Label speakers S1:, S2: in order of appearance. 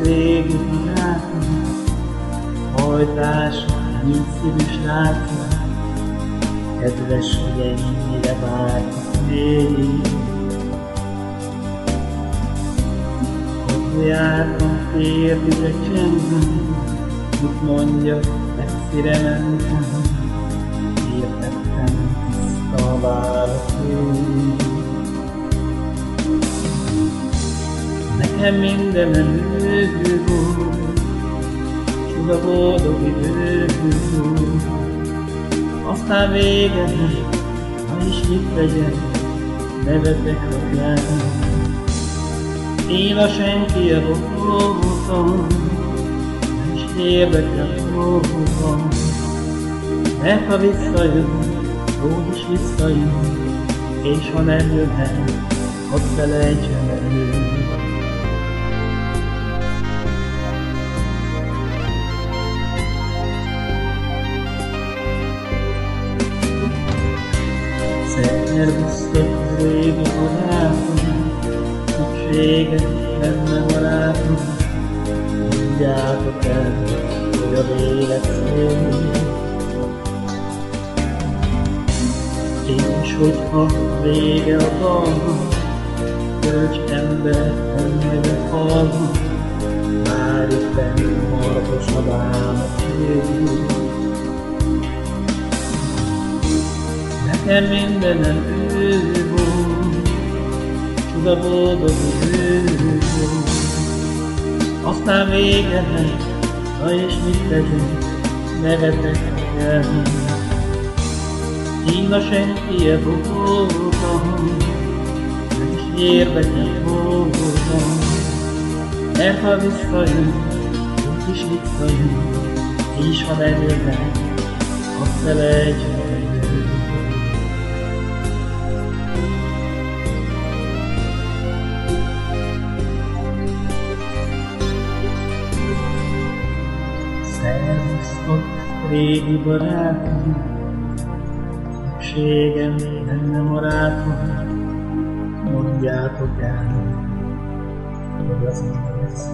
S1: régi barátom, hajtások, mint szívű srácok, kedves, hogy ennyire vártak még. Hogy jártam férfibe csendben, mit mondjak, messzire mentem, értettem tiszta a válaszul. Nekem mindenem ő volt, csuda boldog idő volt. Aztán vége, ha is mit tegyek, nevetek a járni. Én a senki voltam, nem is érdekel voltam. Mert ha visszajön, úgy is visszajön, és ha nem jöhet, hadd felejtsem el. Szervusztok, régi barátom, szükségem lenne barátom, mondjátok el, hogy a vélet szól. És hogyha vége a dalnak, bölcs ember önmegyek halnak, várjuk benn markosabb álmatség. Nekem mindenem ő volt, csuda boldog ő volt. Aztán vége, ha és mit tegyek, nevetek el. Én a senki voltam, nem is érdekel voltam. Mert ha visszajön, úgy is visszajön, és ha nem jönnek, azt felejtsem el. Szervusztok, régi barátom, szükségem lenne barátom, mondjátok el, hogy az lesz.